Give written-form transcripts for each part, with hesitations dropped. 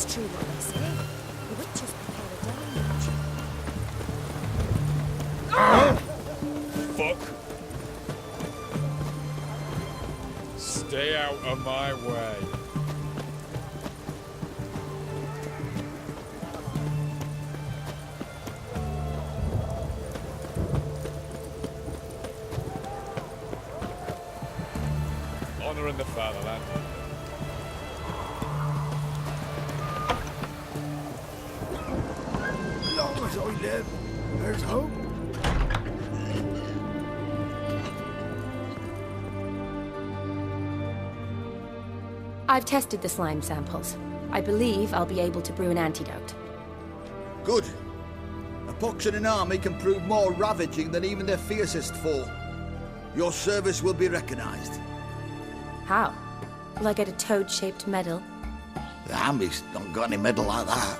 it's true what they say. The witches prepare a damage. Fuck. Stay out of my way. Honouring the fatherland. Long as I live, there's hope. I've tested the slime samples. I believe I'll be able to brew an antidote. Good. A pox in an army can prove more ravaging than even their fiercest foe. Your service will be recognized. How? Will I get a toad-shaped medal? The army's not got any medal like that.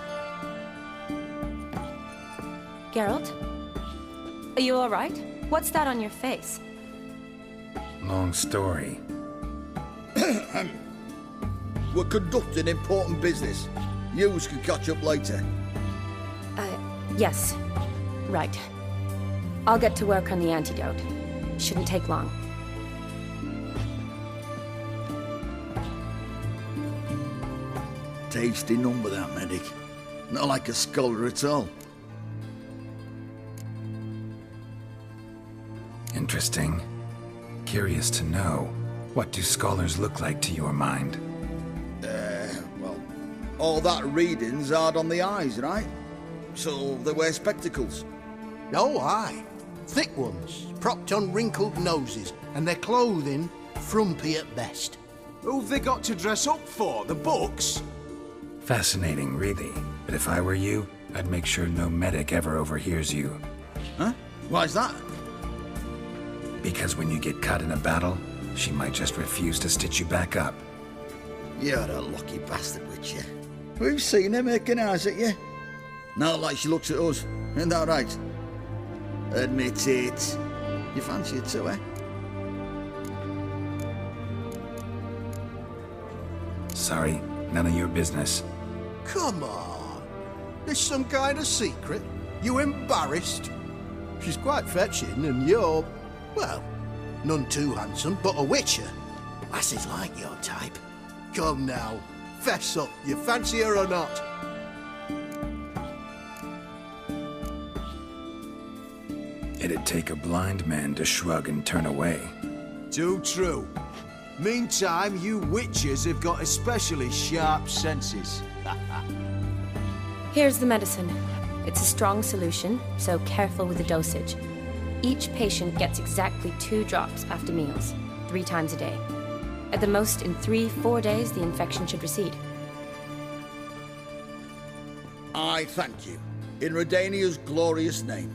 Geralt? Are you alright? What's that on your face? Long story. We're conducting important business. Yous can catch up later. Yes. Right. I'll get to work on the antidote. Shouldn't take long. Tasty number, that medic. Not like a scholar at all. Interesting. Curious to know, what do scholars look like to your mind? Well, all that reading's hard on the eyes, right? So they wear spectacles. Oh, aye. Thick ones, propped on wrinkled noses, and their clothing frumpy at best. Who've they got to dress up for? The books? Fascinating, really. But if I were you, I'd make sure no medic ever overhears you. Huh? Why's that? Because when you get caught in a battle, she might just refuse to stitch you back up. You're a lucky bastard, Witcher. We've seen her making eyes at you. Not like she looks at us. Isn't that right? Admit it. You fancy it too, eh? Sorry, none of your business. Come on. There's some kind of secret. You embarrassed? She's quite fetching, and you're, well, none too handsome, but a witcher. Lasses like your type. Come now, fess up. You fancy her or not? It'd take a blind man to shrug and turn away. Too true. Meantime, you witches have got especially sharp senses. Here's the medicine. It's a strong solution, so careful with the dosage. Each patient gets exactly 2 drops after meals, 3 times a day. At the most, in 3-4 days, the infection should recede. I thank you. In Redania's glorious name.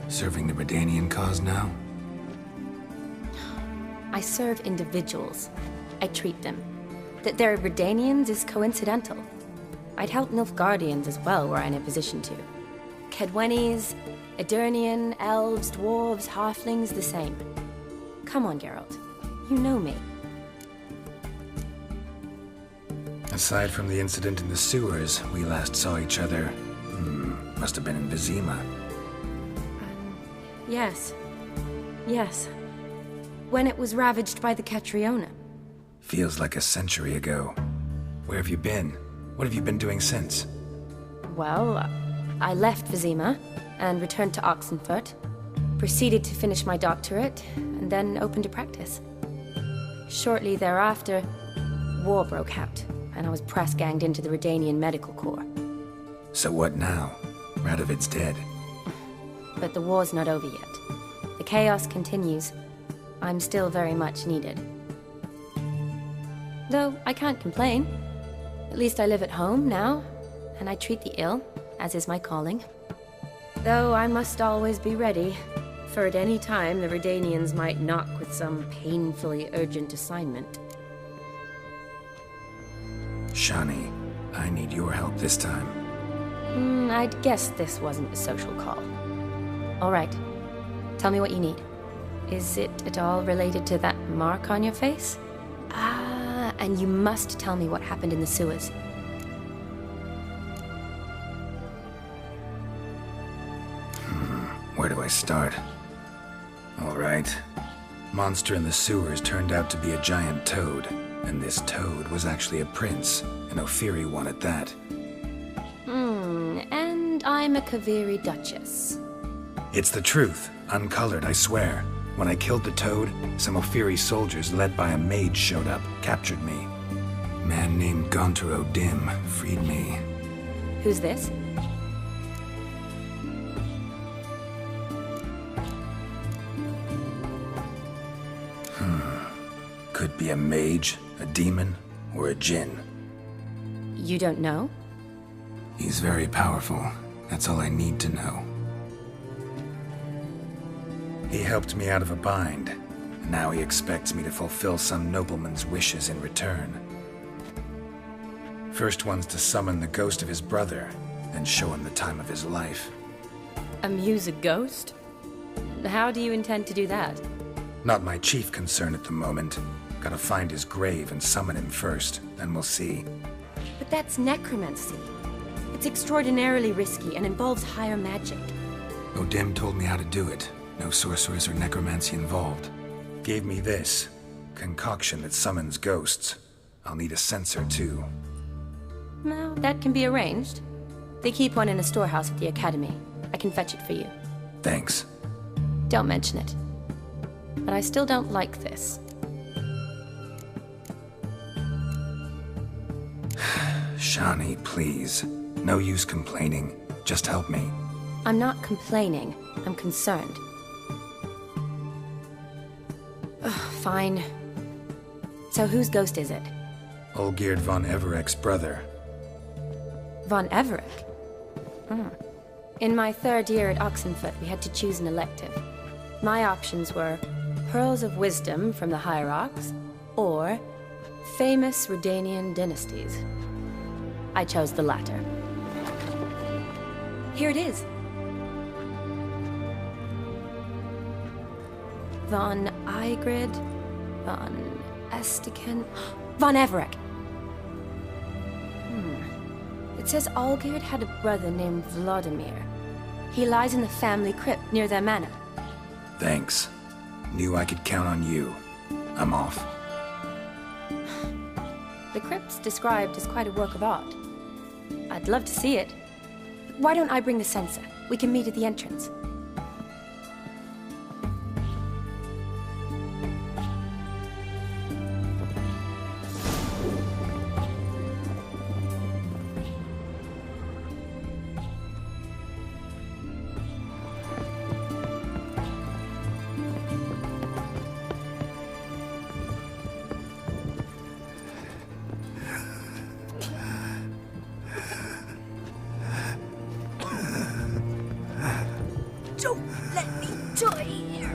Serving the Redanian cause now? I serve individuals. I treat them. That they're Redanians is coincidental. I'd help Nilfgaardians as well were I in a position to. Kedwenis, Edirnian, elves, dwarves, halflings, the same. Come on, Geralt. You know me. Aside from the incident in the sewers, we last saw each other, must have been in Vizima. Yes. Yes. When it was ravaged by the Catriona. Feels like a century ago. Where have you been? What have you been doing since? Well, I left Vizima and returned to Oxenfurt, proceeded to finish my doctorate, and then opened a practice. Shortly thereafter, war broke out, and I was press-ganged into the Redanian Medical Corps. So what now? Radovid's dead. But the war's not over yet. The chaos continues. I'm still very much needed. Though I can't complain. At least I live at home now, and I treat the ill, as is my calling. Though I must always be ready, for at any time the Redanians might knock with some painfully urgent assignment. Shani, I need your help this time. I'd guess this wasn't a social call. All right. Tell me what you need. Is it at all related to that mark on your face? Ah, and you must tell me what happened in the sewers. Where do I start? All right. Monster in the sewers turned out to be a giant toad, and this toad was actually a prince, an Ophiri one at that. And I'm a Kaviri Duchess. It's the truth, uncolored, I swear. When I killed the toad, some Ophiri soldiers led by a mage showed up, captured me. A man named Gontaro Dim freed me. Who's this? Could be a mage, a demon, or a djinn. You don't know? He's very powerful. That's all I need to know. He helped me out of a bind. Now he expects me to fulfill some nobleman's wishes in return. First one's to summon the ghost of his brother, and show him the time of his life. Amuse a ghost? How do you intend to do that? Not my chief concern at the moment. Gotta find his grave and summon him first, then we'll see. But that's necromancy. It's extraordinarily risky and involves higher magic. Odim told me how to do it. No sorcerers or necromancy involved. Gave me this concoction that summons ghosts. I'll need a censer too. Well, that can be arranged. They keep one in a storehouse at the academy. I can fetch it for you. Thanks. Don't mention it. But I still don't like this. Shani, please. No use complaining. Just help me. I'm not complaining. I'm concerned. Ugh, fine. So whose ghost is it? Olgierd von Everek's brother. Von Everek? In my third year at Oxenfoot, we had to choose an elective. My options were Pearls of Wisdom from the Hierarchs, or Famous Redanian Dynasties. I chose the latter. Here it is. Von Igrid, Von Estiken, Von Everek. It says Olgierd had a brother named Vladimir. He lies in the family crypt near their manor. Thanks. Knew I could count on you. I'm off. The crypt's described as quite a work of art. I'd love to see it. Why don't I bring the censer? We can meet at the entrance. Don't let me die here.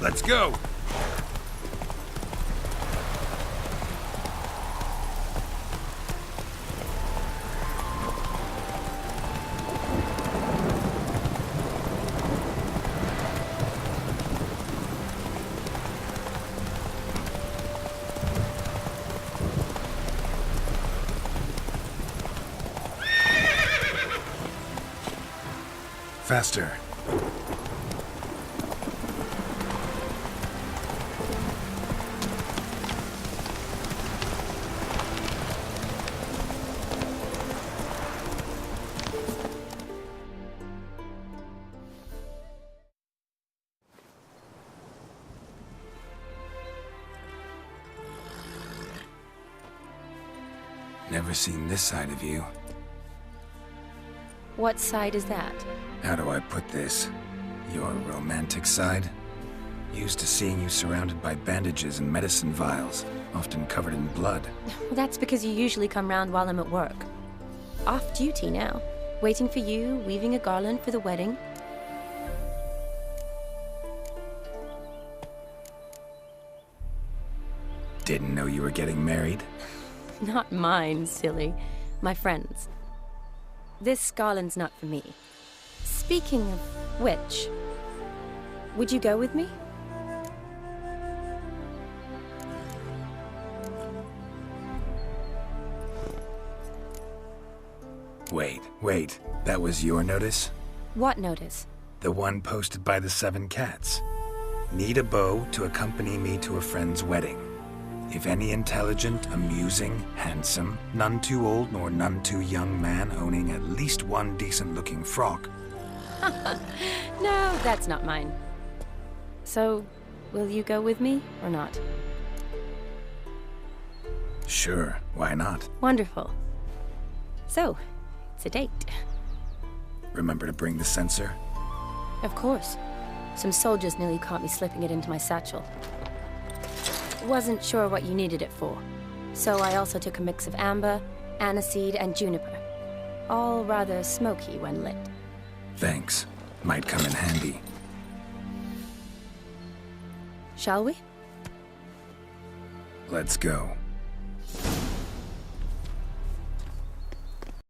Let's go! Faster. Never seen this side of you. What side is that? How do I put this? Your romantic side? Used to seeing you surrounded by bandages and medicine vials, often covered in blood. That's because you usually come round while I'm at work. Off duty now. Waiting for you, weaving a garland for the wedding. Didn't know you were getting married? Not mine, silly. My friends. This garland's not for me. Speaking of which, would you go with me? Wait. That was your notice? What notice? The one posted by the 7 cats. Need a beau to accompany me to a friend's wedding. If any intelligent, amusing, handsome, none too old nor none too young man owning at least one decent-looking frock. No, that's not mine. So, will you go with me or not? Sure, why not? Wonderful. So, it's a date. Remember to bring the censer? Of course. Some soldiers nearly caught me slipping it into my satchel. Wasn't sure what you needed it for, so I also took a mix of amber, aniseed, and juniper. All rather smoky when lit. Thanks. Might come in handy. Shall we? Let's go.